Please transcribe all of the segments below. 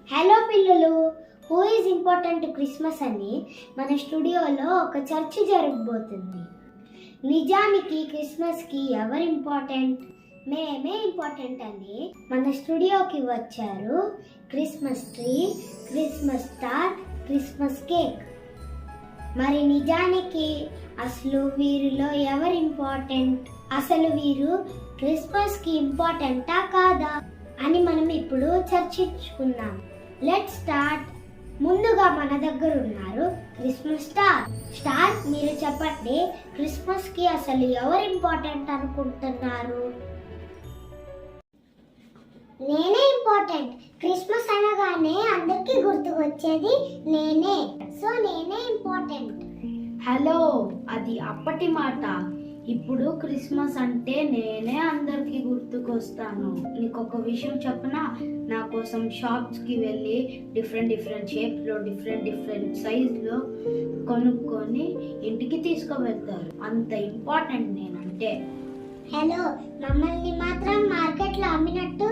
Hello పిల్లలు, who is important Christmas అని మన స్టూడియోలో ఒక చర్చ జరగబోతుంది. నిజానికి క్రిస్మస్కి ఎవరు ఇంపార్టెంట్? మేమే ఇంపార్టెంట్ అని మన స్టూడియోకి వచ్చారు Christmas tree, Christmas star, Christmas cake. మరి నిజానికి అసలు వీరిలో ఎవరు ఇంపార్టెంట్? అసలు వీరు క్రిస్మస్కి ఇంపార్టెంటా కాదా అని మనం ఇప్పుడు చర్చించుకుందాం. Let's start. ముందుగా మన దగ్గర ఉన్నారు క్రిస్మస్ స్టార్. స్టార్, మీరు చెప్పండి, క్రిస్మస్ కి అసలు ఎవరు ఇంపార్టెంట్ అనుకుంటున్నారు? నేనే ఇంపార్టెంట్. క్రిస్మస్ అనగానే అందరికీ గుర్తుకొచ్చేది నేనే, సో నేనే ఇంపార్టెంట్. హలో, అది అప్పటి మాట. ఇప్పుడు క్రిస్మస్ అంటే నేనే అందరికి గుర్తుకొస్తాను. నీకు ఒక విషయం చెప్పనా? నా కోసం షాప్స్కి వెళ్ళి డిఫరెంట్ షేప్స్లో డిఫరెంట్ సైజ్లో కొనుక్కొని ఇంటికి తీసుకువెళ్తారు. అంత ఇంపార్టెంట్ నేనంటే. హలో, మమ్మల్ని మాత్రం మార్కెట్లో అమ్మినట్టు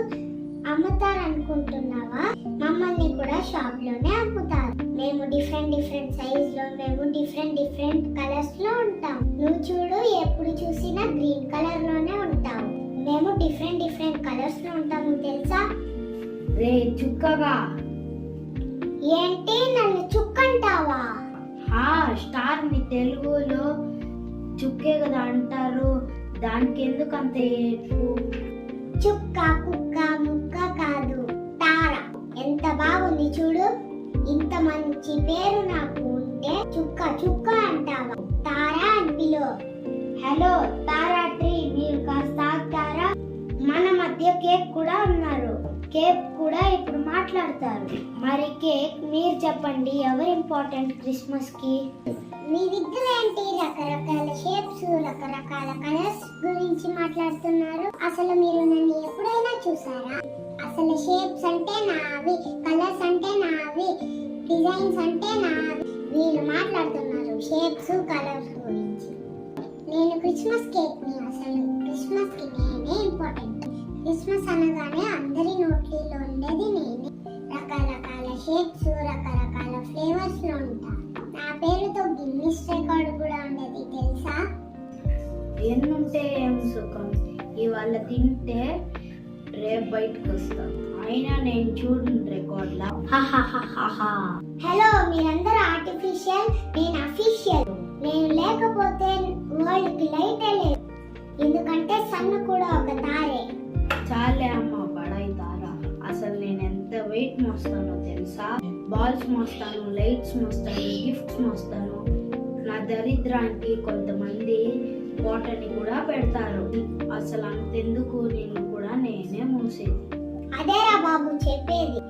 అమ్ముతారనుకుంటున్నావా? మమ్మల్ని కూడా షాప్ లోనే అమ్ముతారు. మేము డిఫరెంట్ సైజ్ లో, మేము డిఫరెంట్ కలర్స్ లో ఉంటాం. నువ్వు చూడు, ఎప్పుడు చూసినా గ్రీన్ కలర్ లోనే ఉంటావు. మేము డిఫరెంట్ కలర్స్ లో ఉంటాము, తెలుసా? రే చుక్కగా. ఏంటి, నన్ను చుక్కంటావా? స్టార్ ని తెలుగులో చుక్కే కదా అంటారు. దానికి ఎందుకు అంత ఏడ్పు? చుక్క, కుక్క, ముక్క కాదు, తార. ఎంత బాగుంది చూడు. ఇంత మంచి పేరు నాకు ఉంటే చుక్క అంటావా? తారా అని పిలువు. హలో తారా ట్రీ, మీరు కాస్త ఆగుతారా? మన మధ్య కేక్ కూడా ఉన్నారు. కేక్ కూడా ఇప్పుడు మాట్లాడతారు. మరి కేక్, మీరు చెప్పండి, ఎవరు ఇంపార్టెంట్ క్రిస్మస్ కి? మీ దగ్గర ఏంటి రకరకాల షేప్స్, రకరకాల కలర్స్ గురించి మాట్లాడుతున్నారు? అసలు మీరు నన్ను ఎప్పుడైనా చూసారా? అసలు షేప్స్ అంటే నావి, కలర్స్ అంటే నావి, డిజైన్స్ అంటే నావి. వీళ్ళు మాట్లాడుతున్నారు షేప్స్, కలర్స్ గురించి. నేను క్రిస్మస్ కేక్ ని, అసలు క్రిస్మస్ కి నేనే ఇంపార్టెంట్. క్రిస్మస్ అనగానే అందరి నోట్లలో ఉండేది నేనే. రకరకాల షేప్స్, రకరకాల ఫ్లేవర్స్ లో ఉంటా. నా పేరుతో గిన్నిస్ రికార్డు కూడా ఉండేది, తెలుసా? ఎన్నుంటే ఏం సుఖం, ఇవాళ తింటే రేపు బయటకు వస్తాం. అయినా నేను చూడను రికార్డ్లా. హలో, మీరందరూ ఆర్టిఫిషియల్, నేను అఫీషియల్. నేను లేకపోతే వరల్డ్ కి లైటే లేదు, ఎందుకంటే సన్ కూడా ఒక తారే. చాలే అమ్మ, బడాయి తారా. అసలు నేను ఎంత వెయిట్ మోస్తానో తెలుసా? బాల్స్ మోస్తాను, లైట్స్ మోస్తాను, గిఫ్ట్స్ మోస్తాను. నా దరిద్రానికి కొంతమంది వాటర్ని కూడా పెడతారు. అసలు అంతెందుకు, నేను కూడా నేనే మోసేది. అదేరా బాబు చెప్పేది.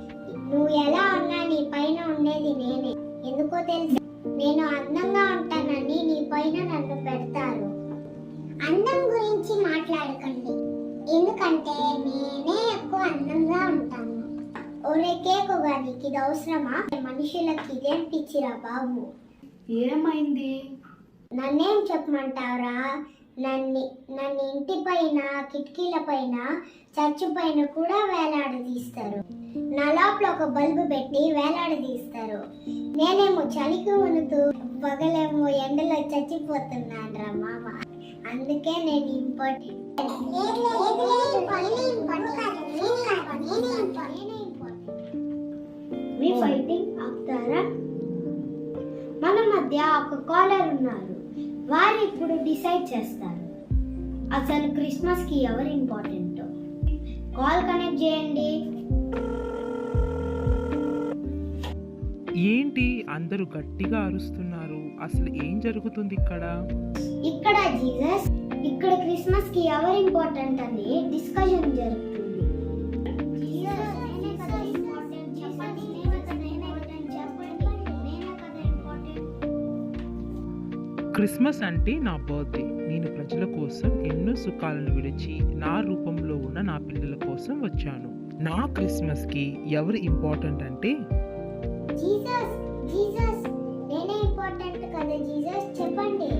నువ్వు ఎలా ఉన్నా నీ పైన ఉండేది నేనే. ఎందుకో తెలుసా? నేను అందంగా ఉంటానని నీ పైన నన్ను పెడతారు. అందం గురించి మాట్లాడకండి, ఎందుకంటే నేనే ఎక్కువ అందంగా ఉంటాను. ఒరే కేకుగా, నీకు ఇది అవసరమా? మనుషులకి ఇదేం పిచ్చిరా బాబు? ఏమైంది? నన్నేం చెప్పమంటావురా? నన్ను ఇంటి పైన, కిటికీల పైన, చర్చు పైన కూడా వేలాడదీస్తారు. నా లోపల ఒక బల్బు పెట్టి వేలాడదీస్తారు. నేనేమో చలికి వణుతూ, పగలేమో ఎండలో చచ్చిపోతున్నాను రా మామ. అందుకే నేను ఇంపార్టెంట్. మీ ఫైటింగ్ ఆపుతారా? మన మధ్య ఒక కాలర్ ఉన్నారు. వారు ఇప్పుడు డిసైడ్ చేస్తారు అసలు క్రిస్మస్ కి ఎవరు ఇంపార్టెంట్. కాల్ కనెక్ట్ చేయండి. ఏంటి అందరూ గట్టిగా అరుస్తున్నారు? అసలు ఏం జరుగుతుంది ఇక్కడ? ఇక్కడ జీసస్, ఇక్కడ క్రిస్మస్ కి ఎవరు ఇంపార్టెంట్ అని డిస్కషన్ జరుగుతుంది. క్రిస్మస్ అంటే నా బర్త్డే. నేను ప్రజల కోసం ఎన్నో సుఖాలను విడిచి నా రూపంలో ఉన్న నా పిల్లల కోసం వచ్చాను. నా క్రిస్మస్కి ఎవరు ఇంపార్టెంట్ అంటే నేనే ఇంపార్టెంట్ కదా జీసస్, చెప్పండి.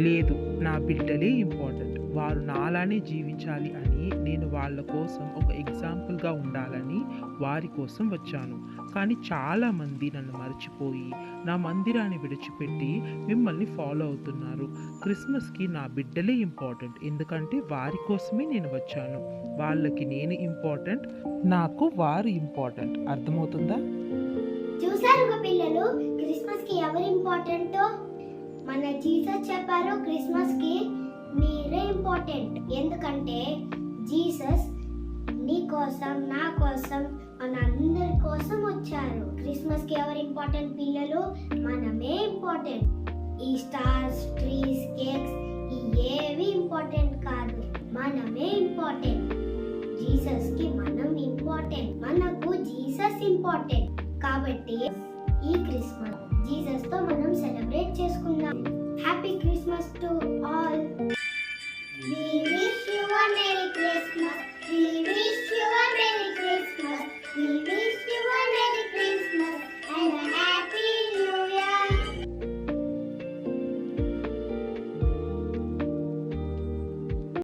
లేదు, నా బిడ్డలే ఇంపార్టెంట్. వారు నాలానే జీవించాలి అని నేను వాళ్ళ కోసం ఒక ఎగ్జాంపుల్గా ఉండాలని వారి కోసం వచ్చాను. కానీ చాలామంది నన్ను మర్చిపోయి నా మందిరాన్ని విడిచిపెట్టి మిమ్మల్ని ఫాలో అవుతున్నారు. క్రిస్మస్కి నా బిడ్డలే ఇంపార్టెంట్, ఎందుకంటే వారి కోసమే నేను వచ్చాను. వాళ్ళకి నేను ఇంపార్టెంట్, నాకు వారు ఇంపార్టెంట్. అర్థమవుతుందా? చూసారుగా పిల్లలు, క్రిస్మస్ కి ఎవరు ఇంపార్టెంటో? మన జీసస్ చెప్పారు, క్రిస్మస్ కి మీరే ఇంపార్టెంట్. ఎందుకంటే జీసస్ నీ కోసం, నా కోసం, మన అందరి కోసం వచ్చారు. క్రిస్మస్ కి ఎవరు ఇంపార్టెంట్ పిల్లలు? మనమే ఇంపార్టెంట్. ఈ స్టార్స్, ట్రీస్, కేక్స్ ఏవి ఇంపార్టెంట్ కాదు, మనమే ఇంపార్టెంట్. జీసస్ కి మనం ఇంపార్టెంట్, మనకు జీసస్ ఇంపార్టెంట్. కాబట్టి ఈ క్రిస్మస్ జీసస్ తో మనం సెలబ్రేట్ చేసుకుందాం. Happy Christmas to all.